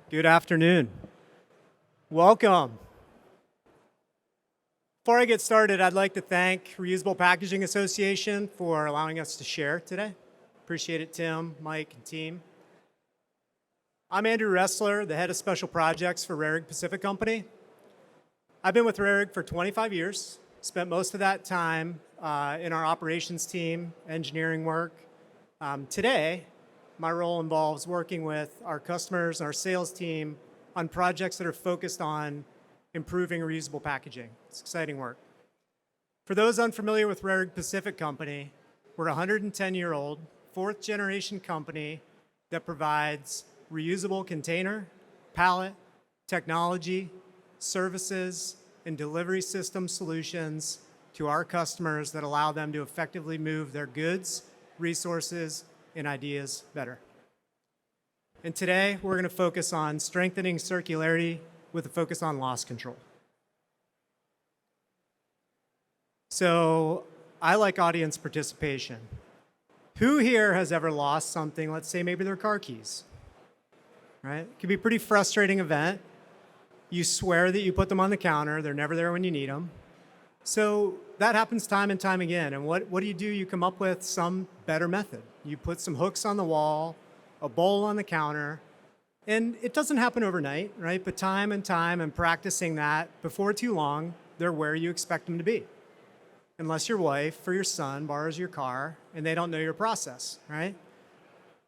Good afternoon. Welcome. Before I get started, I'd like to thank Reusable Packaging Association for allowing us to share today. Appreciate it, Tim, Mike, and team. I'm Andrew Ressler, the head of special projects for Rarig Pacific Company. I've been with Rarig for 25 years, spent most of that time in our operations team, engineering work. Today, my role involves working with our customers and our sales team on projects that are focused on improving reusable packaging. It's exciting work. For those unfamiliar with Rarig Pacific Company, we're a 110-year-old, fourth generation company that provides reusable container, pallet, technology, services, and delivery system solutions to our customers that allow them to effectively move their goods, resources, and ideas better. And today, we're going to focus on strengthening circularity with a focus on loss control. So I like audience participation. Who here has ever lost something, let's say maybe their car keys, right? It can be a pretty frustrating event. You swear that you put them on the counter, they're never there when you need them. So that happens time and time again. And what do? You come up with some better method. You put some hooks on the wall, a bowl on the counter, and it doesn't happen overnight, right? But time and practicing that, before too long, they're where you expect them to be. Unless your wife or your son borrows your car and they don't know your process, right?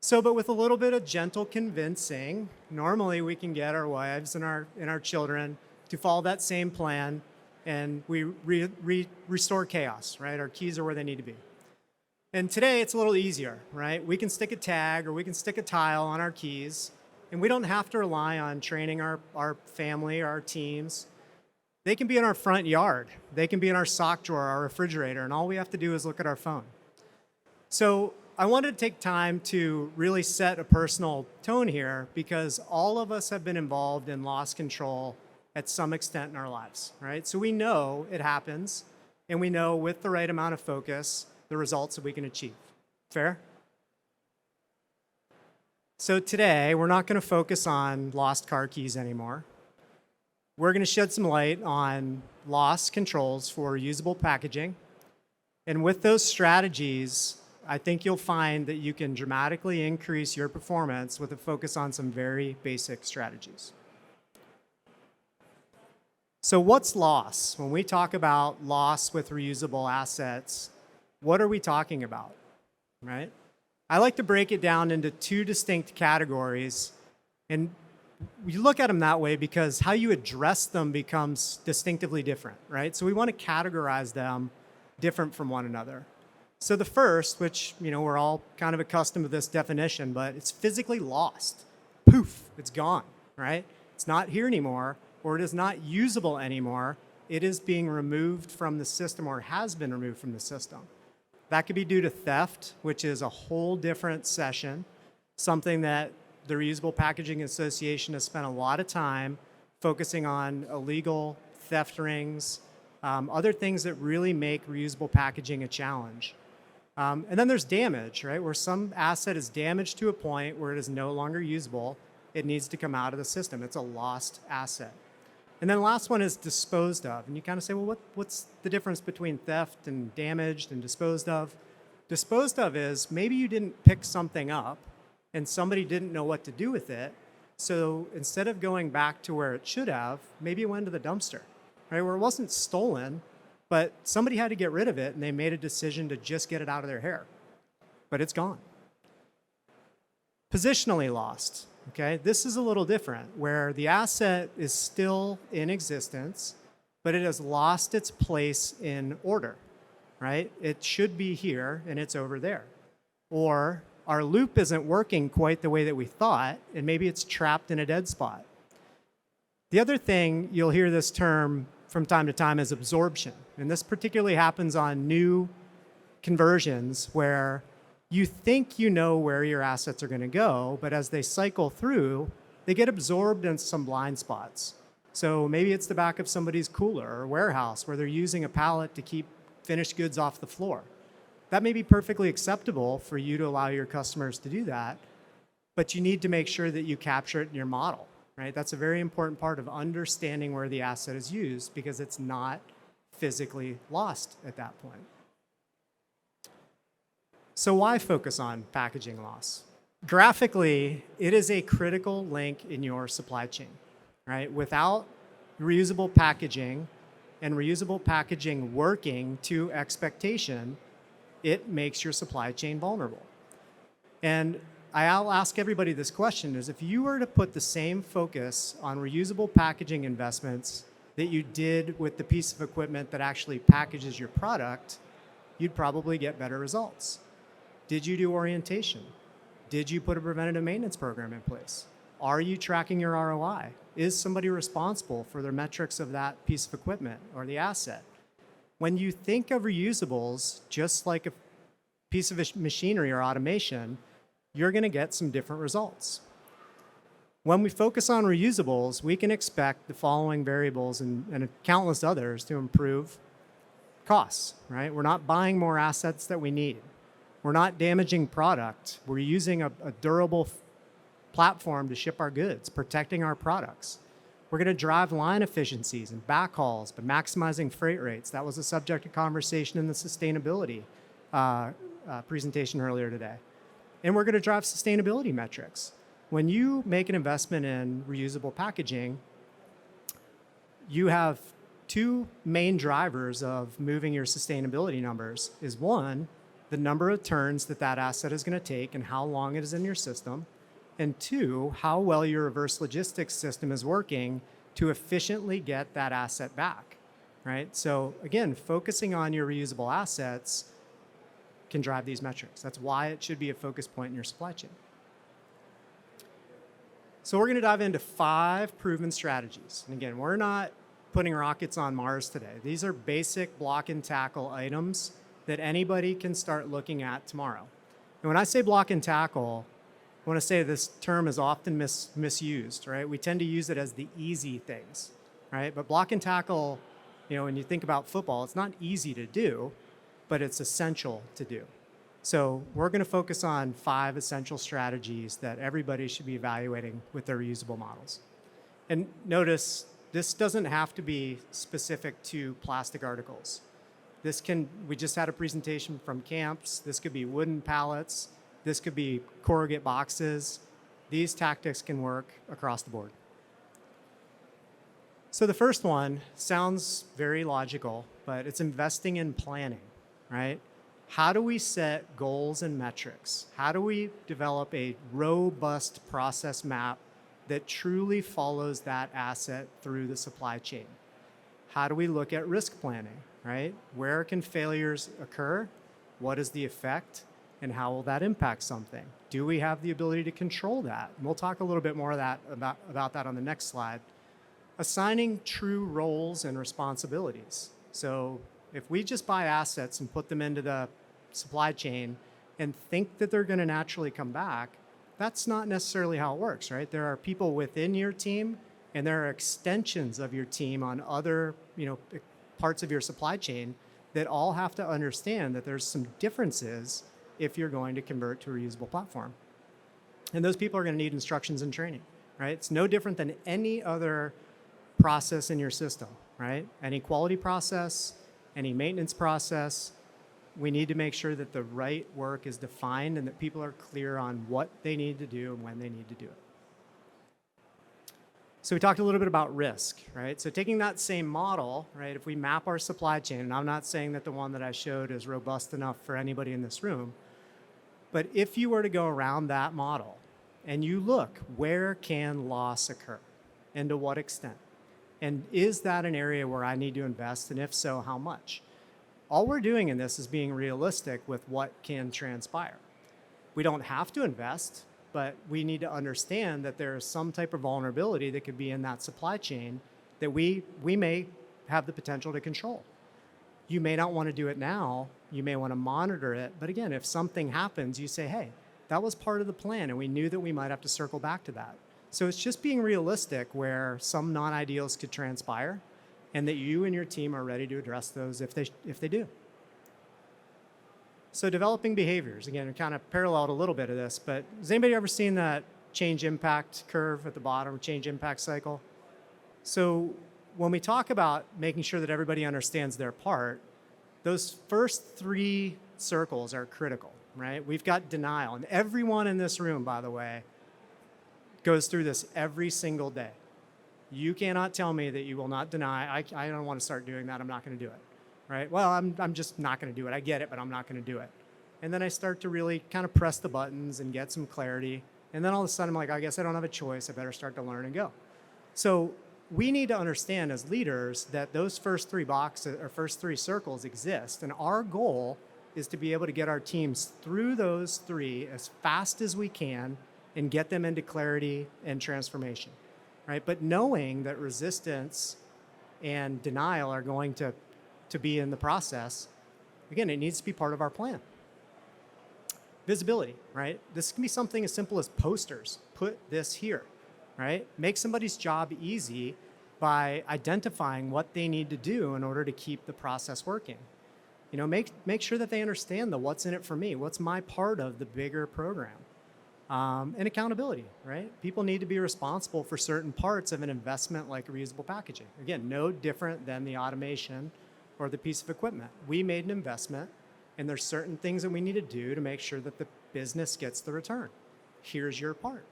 So, but with a little bit of gentle convincing, normally we can get our wives and our children to follow that same plan, and we restore chaos, right? Our keys are where they need to be. And today it's a little easier, right? We can stick a tag or we can stick a tile on our keys, and we don't have to rely on training our family, our teams. They can be in our front yard. They can be in our sock drawer, our refrigerator, and all we have to do is look at our phone. So I wanted to take time to really set a personal tone here, because all of us have been involved in loss control at some extent in our lives, right? So we know it happens, and we know with the right amount of focus, the results that we can achieve. Fair? So today, we're not going to focus on lost car keys anymore. We're going to shed some light on loss controls for reusable packaging. And with those strategies, I think you'll find that you can dramatically increase your performance with a focus on some very basic strategies. So what's loss? When we talk about loss with reusable assets, what are we talking about, right? I like to break it down into two distinct categories, and you look at them that way because how you address them becomes distinctively different, right? So we want to categorize them different from one another. So the first, which we're all kind of accustomed to this definition, but it's physically lost. Poof, it's gone, right? It's not here anymore, or it is not usable anymore. It is being removed from the system, or has been removed from the system. That could be due to theft, which is a whole different session, something that the Reusable Packaging Association has spent a lot of time focusing on: illegal theft rings, other things that really make reusable packaging a challenge. And then there's damage, right? Where some asset is damaged to a point where it is no longer usable, it needs to come out of the system. It's a lost asset. And then the last one is disposed of. And you kind of say, well, what's the difference between theft and damaged and disposed of? Disposed of is maybe you didn't pick something up and somebody didn't know what to do with it. So instead of going back to where it should have, maybe it went to the dumpster, right? Where it wasn't stolen, but somebody had to get rid of it and they made a decision to just get it out of their hair. But it's gone. Positionally lost. Okay, this is a little different, where the asset is still in existence, but it has lost its place in order, right? It should be here, and it's over there. Or our loop isn't working quite the way that we thought, and maybe it's trapped in a dead spot. The other thing, you'll hear this term from time to time, is absorption. And this particularly happens on new conversions where you think you know where your assets are going to go, but as they cycle through, they get absorbed in some blind spots. So maybe it's the back of somebody's cooler or warehouse where they're using a pallet to keep finished goods off the floor. That may be perfectly acceptable for you to allow your customers to do that, but you need to make sure that you capture it in your model, right? That's a very important part of understanding where the asset is used because it's not physically lost at that point. So why focus on packaging loss? Graphically, it is a critical link in your supply chain, right? Without reusable packaging and reusable packaging working to expectation, it makes your supply chain vulnerable. And I'll ask everybody this question is if you were to put the same focus on reusable packaging investments that you did with the piece of equipment that actually packages your product, you'd probably get better results. Did you do orientation? Did you put a preventative maintenance program in place? Are you tracking your ROI? Is somebody responsible for their metrics of that piece of equipment or the asset? When you think of reusables, just like a piece of machinery or automation, you're going to get some different results. When we focus on reusables, we can expect the following variables and countless others to improve costs, right? We're not buying more assets that we need. We're not damaging product. We're using a durable platform to ship our goods, protecting our products. We're going to drive line efficiencies and backhauls by maximizing freight rates. That was a subject of conversation in the sustainability presentation earlier today. And we're going to drive sustainability metrics. When you make an investment in reusable packaging, you have two main drivers of moving your sustainability numbers. Is one, the number of turns that asset is going to take and how long it is in your system. And two, how well your reverse logistics system is working to efficiently get that asset back, right? So again, focusing on your reusable assets can drive these metrics. That's why it should be a focus point in your supply chain. So we're going to dive into 5 proven strategies. And again, we're not putting rockets on Mars today. These are basic block and tackle items that anybody can start looking at tomorrow. And when I say block and tackle, I want to say this term is often misused, right? We tend to use it as the easy things, right? But block and tackle, when you think about football, it's not easy to do, but it's essential to do. So we're going to focus on 5 essential strategies that everybody should be evaluating with their reusable models. And notice, this doesn't have to be specific to plastic articles. We just had a presentation from camps. This could be wooden pallets. This could be corrugate boxes. These tactics can work across the board. So the first one sounds very logical, but it's investing in planning, right? How do we set goals and metrics? How do we develop a robust process map that truly follows that asset through the supply chain? How do we look at risk planning, right? Where can failures occur? What is the effect? And how will that impact something? Do we have the ability to control that? And we'll talk a little bit more about that on the next slide. Assigning true roles and responsibilities. So if we just buy assets and put them into the supply chain and think that they're going to naturally come back, that's not necessarily how it works, right? There are people within your team and there are extensions of your team on other, parts of your supply chain that all have to understand that there's some differences if you're going to convert to a reusable platform. And those people are going to need instructions and training, right? It's no different than any other process in your system, right? Any quality process, any maintenance process, we need to make sure that the right work is defined and that people are clear on what they need to do and when they need to do it. So we talked a little bit about risk, right? So taking that same model, right, if we map our supply chain, and I'm not saying that the one that I showed is robust enough for anybody in this room, but if you were to go around that model and you look, where can loss occur and to what extent? And is that an area where I need to invest? And if so, how much? All we're doing in this is being realistic with what can transpire. We don't have to invest, but we need to understand that there is some type of vulnerability that could be in that supply chain that we may have the potential to control. You may not want to do it now. You may want to monitor it. But again, if something happens, you say, hey, that was part of the plan, and we knew that we might have to circle back to that. So it's just being realistic where some non-ideals could transpire and that you and your team are ready to address those if they do. So developing behaviors, again, kind of paralleled a little bit of this, but has anybody ever seen that change impact curve at the bottom, change impact cycle. So when we talk about making sure that everybody understands their part, those first 3 circles are critical, right? We've got denial, and everyone in this room, by the way, goes through this every single day. You cannot tell me that you will not deny. I don't want to start doing that. I'm not going to do it, right? Well, I'm just not going to do it. I get it, but I'm not going to do it. And then I start to really kind of press the buttons and get some clarity. And then all of a sudden, I'm like, I guess I don't have a choice. I better start to learn and go. So we need to understand as leaders that those first 3 boxes or first 3 circles exist. And our goal is to be able to get our teams through those 3 as fast as we can and get them into clarity and transformation, right? But knowing that resistance and denial are going to be in the process, again, it needs to be part of our plan. Visibility, right? This can be something as simple as posters. Put this here, right? Make somebody's job easy by identifying what they need to do in order to keep the process working. You know, make sure that they understand the what's in it for me, what's my part of the bigger program. And accountability, right? People need to be responsible for certain parts of an investment like reusable packaging. Again, no different than the automation or the piece of equipment. We made an investment, and there's certain things that we need to do to make sure that the business gets the return. Here's your part.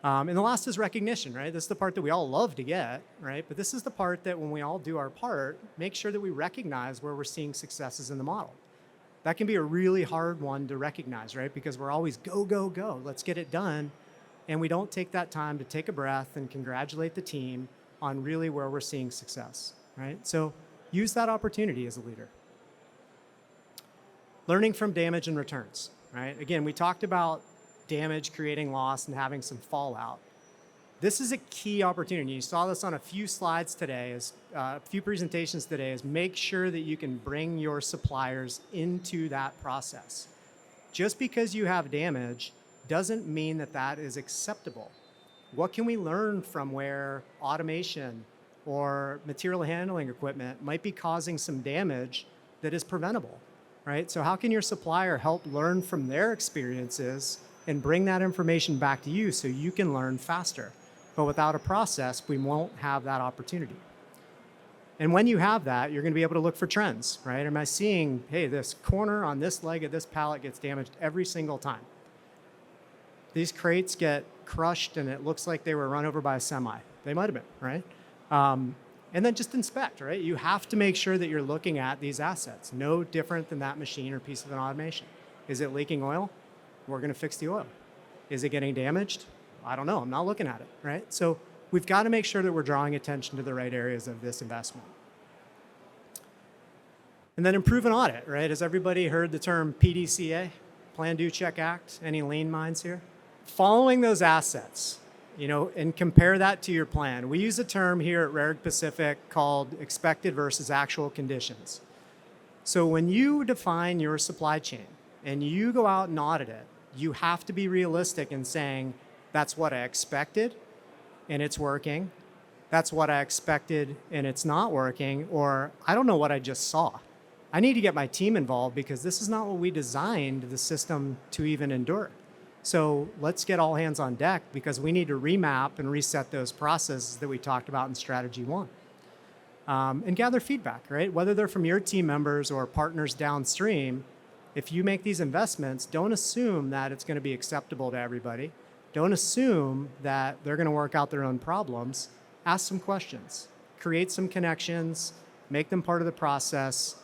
And the last is recognition, right? This is the part that we all love to get, right? But this is the part that when we all do our part, make sure that we recognize where we're seeing successes in the model. That can be a really hard one to recognize, right? Because we're always go, go, go. Let's get it done. And we don't take that time to take a breath and congratulate the team on really where we're seeing success, right? So use that opportunity as a leader. Learning from damage and returns, right? Again, we talked about damage creating loss and having some fallout. This is a key opportunity. You saw this on a few slides today, a few presentations today, is make sure that you can bring your suppliers into that process. Just because you have damage doesn't mean that that is acceptable. What can we learn from where automation or material handling equipment might be causing some damage that is preventable, right? So how can your supplier help learn from their experiences and bring that information back to you so you can learn faster? But without a process, we won't have that opportunity. And when you have that, you're going to be able to look for trends, right? Am I seeing, hey, this corner on this leg of this pallet gets damaged every single time? These crates get crushed and it looks like they were run over by a semi. They might have been, right? And then just inspect, right? You have to make sure that you're looking at these assets. No different than that machine or piece of an automation. Is it leaking oil? We're going to fix the oil. Is it getting damaged? I don't know. I'm not looking at it, right? So we've got to make sure that we're drawing attention to the right areas of this investment. And then improve and audit, right? Has everybody heard the term PDCA? Plan, Do, Check, Act? Any lean minds here? Following those assets, you know, and compare that to your plan. We use a term here at Rare Pacific called expected versus actual conditions. So when you define your supply chain and you go out and audit it, you have to be realistic in saying, that's what I expected and it's working. That's what I expected and it's not working. Or I don't know what I just saw. I need to get my team involved because this is not what we designed the system to even endure. So let's get all hands on deck because we need to remap and reset those processes that we talked about in strategy 1. And gather feedback, right? Whether they're from your team members or partners downstream, if you make these investments, don't assume that it's going to be acceptable to everybody. Don't assume that they're going to work out their own problems. Ask some questions, create some connections, make them part of the process.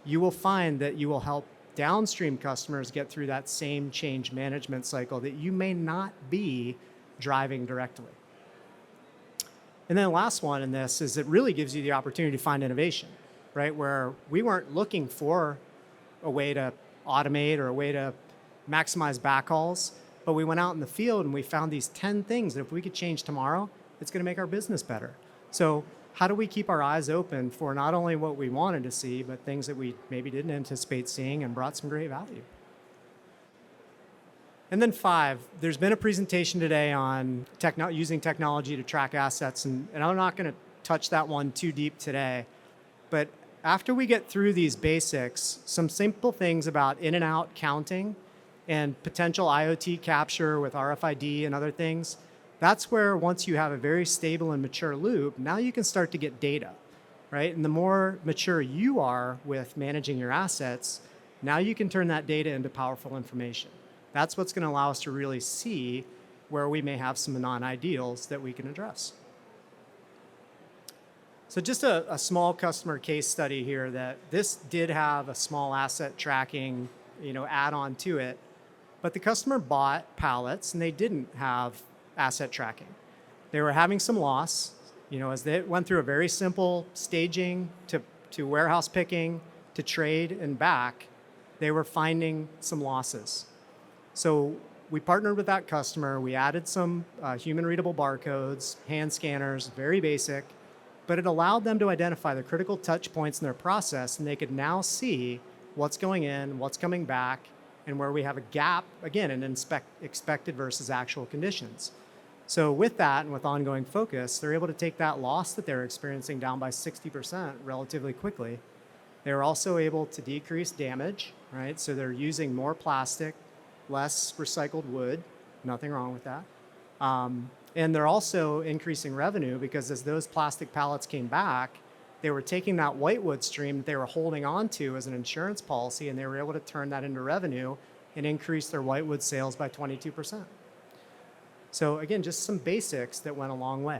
You will find that you will help downstream customers get through that same change management cycle that you may not be driving directly. And then the last one in this is it really gives you the opportunity to find innovation, right? Where we weren't looking for a way to automate or a way to maximize backhauls, but we went out in the field and we found these 10 things that if we could change tomorrow, it's going to make our business better. So how do we keep our eyes open for not only what we wanted to see, but things that we maybe didn't anticipate seeing and brought some great value? And then 5, there's been a presentation today on using technology to track assets, and I'm not going to touch that one too deep today, but after we get through these basics, some simple things about in and out counting and potential IoT capture with RFID and other things, that's where once you have a very stable and mature loop, now you can start to get data, right? And the more mature you are with managing your assets, now you can turn that data into powerful information. That's what's going to allow us to really see where we may have some non-ideals that we can address. So just a small customer case study here that this did have a small asset tracking, add-on to it, but the customer bought pallets and they didn't have asset tracking. They were having some loss, as they went through a very simple staging to warehouse picking, to trade and back, they were finding some losses. So we partnered with that customer. We added some human readable barcodes, hand scanners, very basic, but it allowed them to identify the critical touch points in their process, and they could now see what's going in, what's coming back, and where we have a gap, again, in expected versus actual conditions. So with that and with ongoing focus, they're able to take that loss that they're experiencing down by 60% relatively quickly. They're also able to decrease damage, right? So they're using more plastic, less recycled wood, nothing wrong with that. And they're also increasing revenue because as those plastic pallets came back, they were taking that whitewood stream that they were holding on to as an insurance policy, and they were able to turn that into revenue and increase their whitewood sales by 22%. So again, just some basics that went a long way.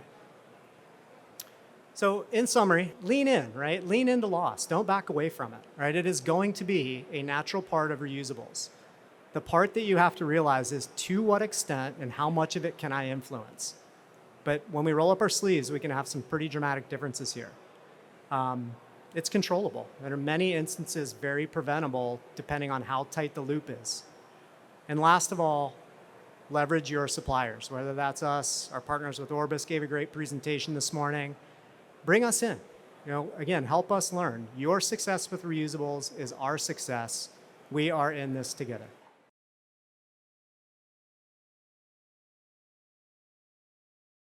So in summary, lean in, right? Lean into loss. Don't back away from it, right? It is going to be a natural part of reusables. The part that you have to realize is to what extent and how much of it can I influence. But when we roll up our sleeves, we can have some pretty dramatic differences here. It's controllable. There are many instances very preventable depending on how tight the loop is. And last of all, leverage your suppliers, whether that's us, our partners with Orbis gave a great presentation this morning. Bring us in. Again, help us learn. Your success with reusables is our success. We are in this together.